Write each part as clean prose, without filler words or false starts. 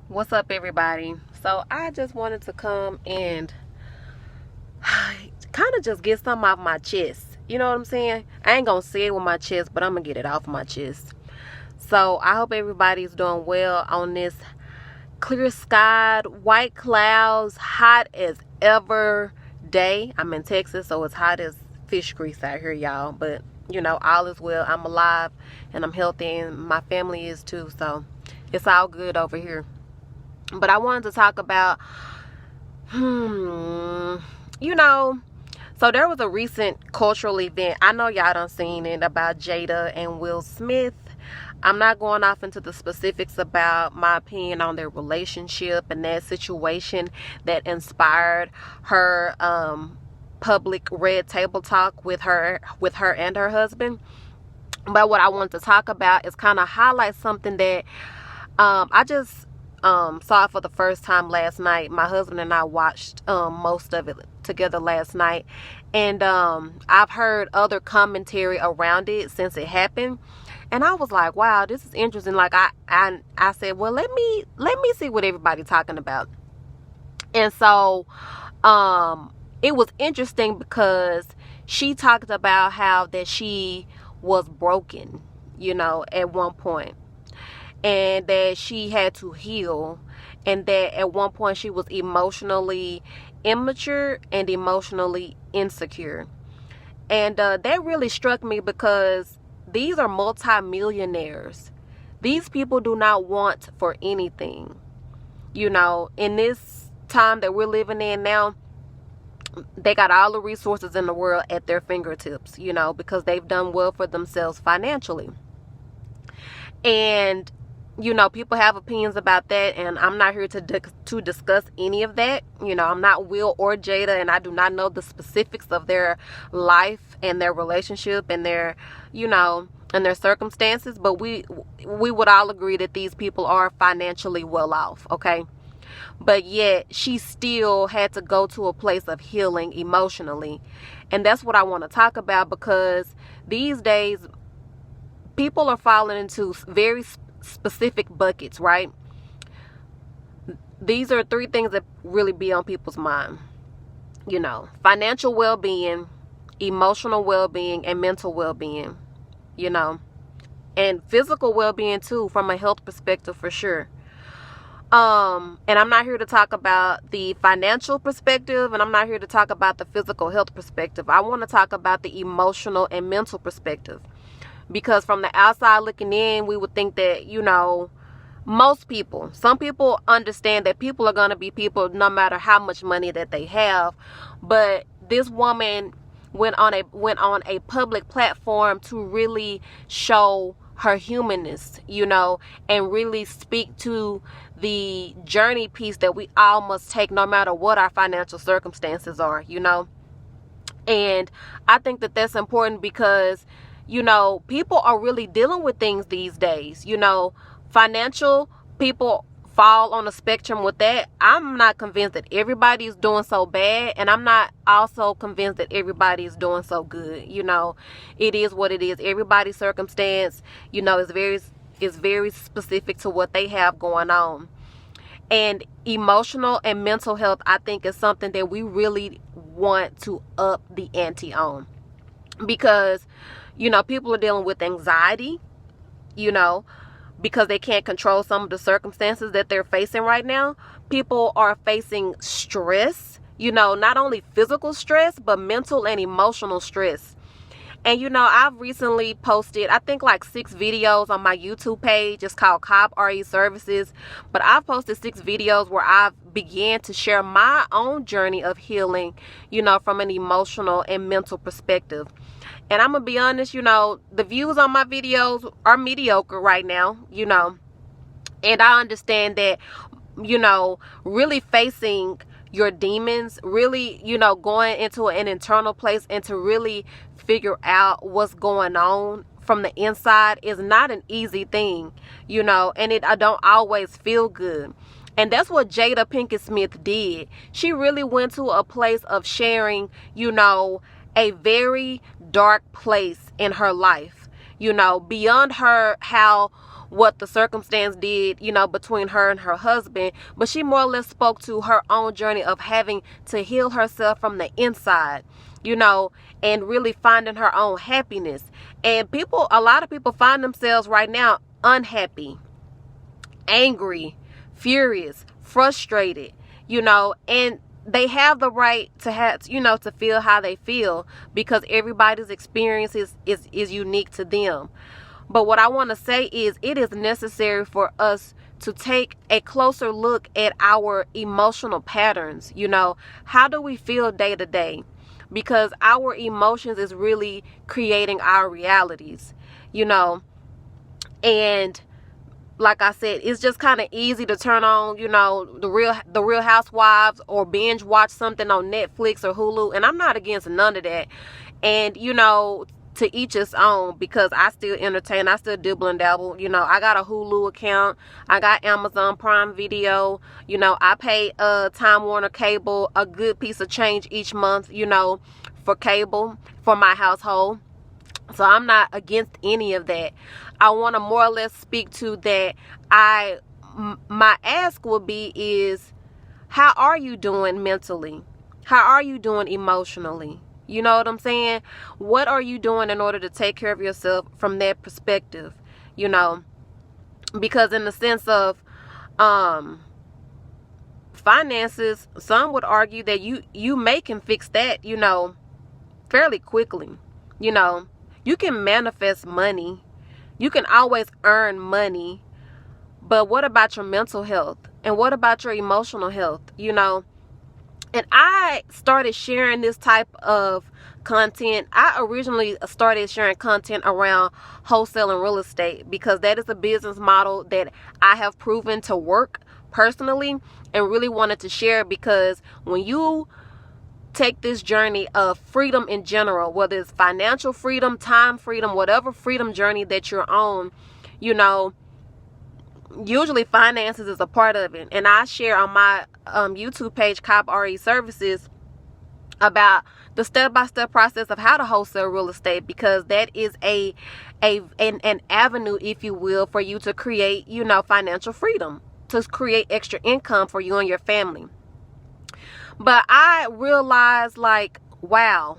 What's up, everybody? So I just wanted to come and kind of just get something off my chest. You know what I'm saying? I ain't gonna say it with my chest, but I'm gonna get it off my chest. So I hope everybody's doing well on this clear skied, white clouds, hot as ever day. I'm in Texas, so it's hot as fish grease out here, y'all. But all is well. I'm alive and I'm healthy, and my family is too. So it's all good over here. But I wanted to talk about, so there was a recent cultural event. I know y'all done seen it, about Jada and Will Smith. I'm not going off into the specifics about my opinion on their relationship and that situation that inspired her public red table talk with her and her husband. But what I want to talk about is kind of highlight something that I just saw for the first time last night. My husband and I watched most of it together last night, and I've heard other commentary around it since it happened, and I was like, wow, this is interesting. Like I said, well, let me see what everybody's talking about. And so it was interesting because she talked about how that she was broken, at one point, and that she had to heal, and that at one point she was emotionally immature and emotionally insecure. And that really struck me because these are multi-millionaires. These people do not want for anything. In this time that we're living in now, they got all the resources in the world at their fingertips, because they've done well for themselves financially. And people have opinions about that, and I'm not here to discuss any of that. I'm not Will or Jada, and I do not know the specifics of their life and their relationship and their, and their circumstances. But we would all agree that these people are financially well off, okay? But yet she still had to go to a place of healing emotionally, and that's what I want to talk about, because these days people are falling into very specific buckets, right? These are three things that really be on people's mind. Financial well-being, emotional well-being, and mental well-being, and physical well-being too, from a health perspective, for sure. And I'm not here to talk about the financial perspective, and I'm not here to talk about the physical health perspective. I want to talk about the emotional and mental perspective. Because from the outside looking in, we would think that, some people understand that people are going to be people no matter how much money that they have. But this woman went on a public platform to really show her humanness, and really speak to the journey piece that we all must take no matter what our financial circumstances are, And I think that that's important because people are really dealing with things these days. Financial people fall on a spectrum with that. I'm not convinced that everybody is doing so bad, and I'm not also convinced that everybody is doing so good. It is what it is. Everybody's circumstance, is very specific to what they have going on. And emotional and mental health, I think, is something that we really want to up the ante on, because people are dealing with anxiety, because they can't control some of the circumstances that they're facing right now. People are facing stress, not only physical stress, but mental and emotional stress. And I've recently posted, I think, like 6 videos on my YouTube page. It's called Cobb RE Services. But I've posted 6 videos where I've began to share my own journey of healing, from an emotional and mental perspective. And I'm going to be honest, the views on my videos are mediocre right now, And I understand that, really facing your demons, really, going into an internal place and to really figure out what's going on from the inside is not an easy thing, and I don't always feel good. And that's what Jada Pinkett Smith did. She really went to a place of sharing, a very dark place in her life, beyond her, how what the circumstance did, you know, between her and her husband, but she more or less spoke to her own journey of having to heal herself from the inside, you know, and really finding her own happiness. And a lot of people find themselves right now unhappy, angry, furious, frustrated, you know, and they have the right to have, you know, to feel how they feel, because everybody's experience is unique to them. But what I want to say is, it is necessary for us to take a closer look at our emotional patterns. You know, how do we feel day to day? Because our emotions is really creating our realities, you know. And like I said, it's just kind of easy to turn on, you know, the Real Housewives, or binge watch something on Netflix or Hulu. And I'm not against none of that. And, you know, to each his own, because I still entertain, I still dibble and dabble. You know, I got a Hulu account, I got Amazon Prime Video, you know, I pay Time Warner Cable a good piece of change each month, you know, for cable for my household. So I'm not against any of that. I want to more or less speak to that. My ask would be is, how are you doing mentally? How are you doing emotionally? You know what I'm saying? What are you doing in order to take care of yourself from that perspective? You know, because in the sense of finances, some would argue that you can fix that, you know, fairly quickly. You know, you can manifest money. You can always earn money. But what about your mental health? And what about your emotional health? You know, and I started sharing this type of content. I originally started sharing content around wholesale and real estate, because that is a business model that I have proven to work personally, and really wanted to share, because when you take this journey of freedom in general, whether it's financial freedom, time freedom, whatever freedom journey that you're on, you know, usually finances is a part of it. And I share on my YouTube page, Cobb RE Services, about the step-by-step process of how to wholesale real estate, because that is an avenue, if you will, for you to create, you know, financial freedom, to create extra income for you and your family. But I realized, like, wow,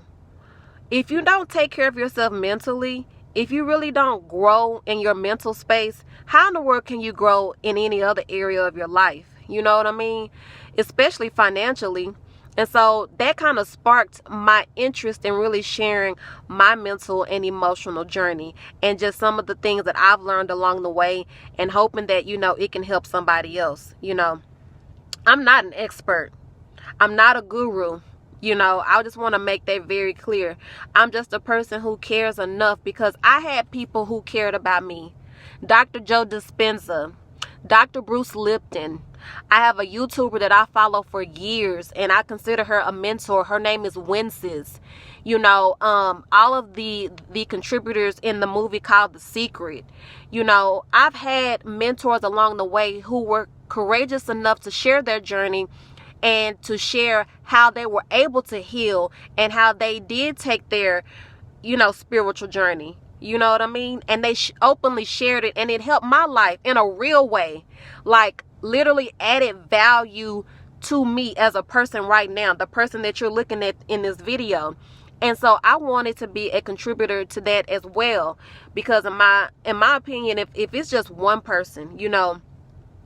if you don't take care of yourself mentally, if you really don't grow in your mental space, how in the world can you grow in any other area of your life? You know what I mean? Especially financially. And so that kind of sparked my interest in really sharing my mental and emotional journey, and just some of the things that I've learned along the way, and hoping that, you know, it can help somebody else. You know, I'm not an expert. I'm not a guru. You know, I just want to make that very clear. I'm just a person who cares enough, because I had people who cared about me. Dr. Joe Dispenza, Dr. Bruce Lipton. I have a YouTuber that I follow for years, and I consider her a mentor. Her name is Wences. You know, all of the contributors in the movie called The Secret. You know, I've had mentors along the way who were courageous enough to share their journey, and to share how they were able to heal, and how they did take their, you know, spiritual journey. You know what I mean? And they openly shared it, and it helped my life in a real way. Like, literally added value to me as a person right now, the person that you're looking at in this video. And so I wanted to be a contributor to that as well, because in my opinion, if it's just one person, you know,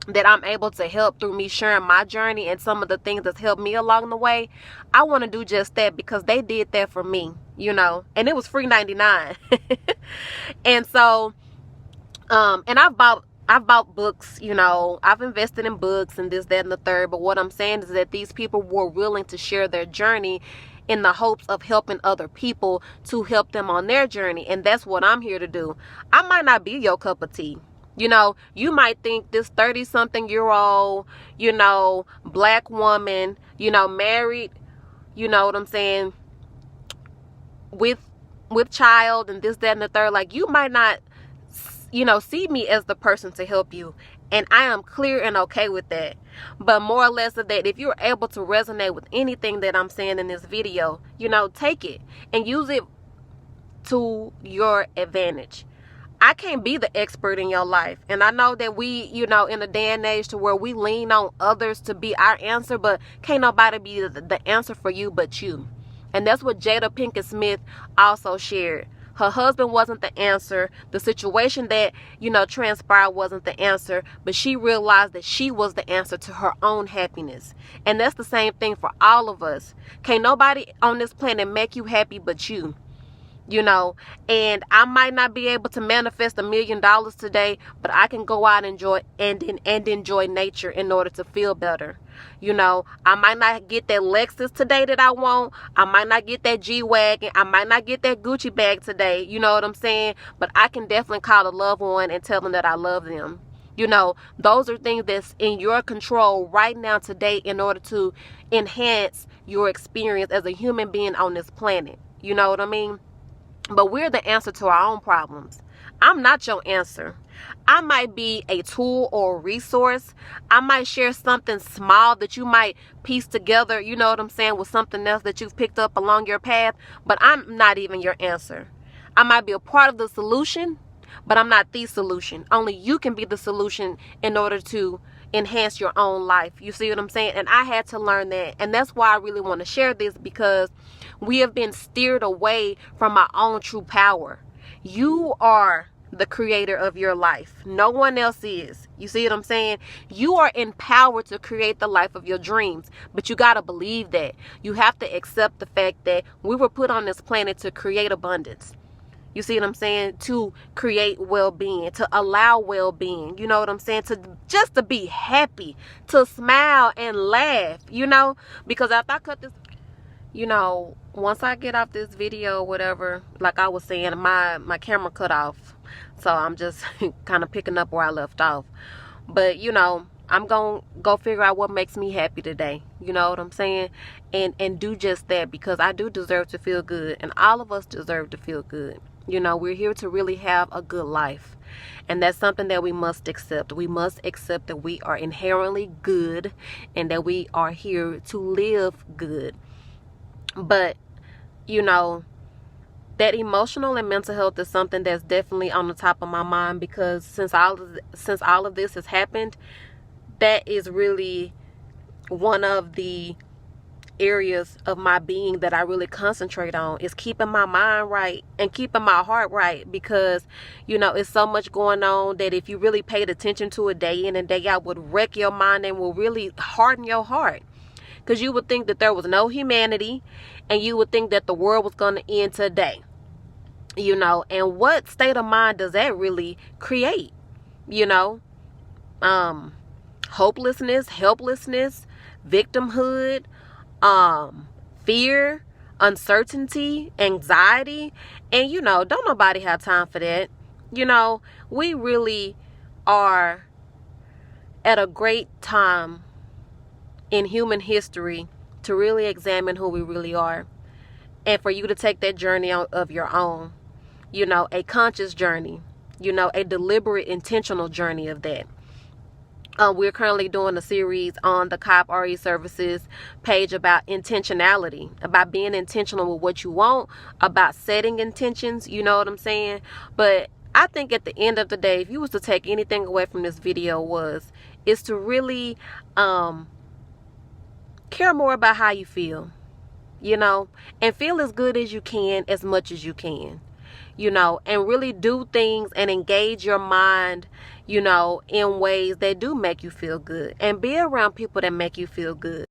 that I'm able to help through me sharing my journey and some of the things that's helped me along the way, I want to do just that, because they did that for me, you know, and it was free 99. And so, and I've bought books, you know, I've invested in books and this, that, and the third. But what I'm saying is that these people were willing to share their journey in the hopes of helping other people to help them on their journey. And that's what I'm here to do. I might not be your cup of tea. You know, you might think this 30-something-year-old, you know, black woman, you know, married, you know what I'm saying, with child and this, that, and the third. Like, you might not, you know, see me as the person to help you. And I am clear and okay with that. But more or less of that, if you're able to resonate with anything that I'm saying in this video, you know, take it and use it to your advantage. I can't be the expert in your life. And I know that we, in a day and age to where we lean on others to be our answer, but can't nobody be the answer for you but you. And that's what Jada Pinkett Smith also shared. Her husband wasn't the answer. The situation that, transpired wasn't the answer. But she realized that she was the answer to her own happiness. And that's the same thing for all of us. Can't nobody on this planet make you happy but you. And I might not be able to manifest $1 million today, but I can go out and enjoy nature in order to feel better. I might not get that Lexus today that I want. I might not get that G-Wagon. I might not get that Gucci bag today. You know what I'm saying? But I can definitely call a loved one and tell them that I love them. Those are things that's in your control right now today in order to enhance your experience as a human being on this planet. You know what I mean? But we're the answer to our own problems. I'm not your answer. I might be a tool or a resource. I might share something small that you might piece together, with something else that you've picked up along your path. But I'm not even your answer. I might be a part of the solution, but I'm not the solution. Only you can be the solution in order to enhance your own life. You see what I'm saying? And I had to learn that. And that's why I really want to share this, because we have been steered away from our own true power. You are the creator of your life. No one else is. You see what I'm saying? You are empowered to create the life of your dreams. But you got to believe that. You have to accept the fact that we were put on this planet to create abundance. You see what I'm saying? To create well-being, to allow well-being. You know what I'm saying? To be happy, to smile and laugh, because after I cut this, once I get off this video, whatever, like I was saying, my camera cut off. So I'm just kind of picking up where I left off. But, I'm going to go figure out what makes me happy today. You know what I'm saying? And do just that, because I do deserve to feel good. And all of us deserve to feel good. We're here to really have a good life. And that's something that we must accept. We must accept that we are inherently good and that we are here to live good. But, that emotional and mental health is something that's definitely on the top of my mind, because since all of this has happened, that is really one of the areas of my being that I really concentrate on, is keeping my mind right and keeping my heart right, because it's so much going on that if you really paid attention to it day in and day out, would wreck your mind and will really harden your heart, because you would think that there was no humanity and you would think that the world was going to end today. And what state of mind does that really create? Hopelessness, helplessness, victimhood, fear, uncertainty, anxiety. And don't nobody have time for that. We really are at a great time in human history to really examine who we really are, and for you to take that journey of your own, a conscious journey, a deliberate, intentional journey of that. We're currently doing a series on the Cobb RE Services page about intentionality, about being intentional with what you want, about setting intentions, you know what I'm saying? But I think at the end of the day, if you was to take anything away from this video, is to really care more about how you feel, and feel as good as you can, as much as you can, and really do things and engage your mind, in ways that do make you feel good, and be around people that make you feel good.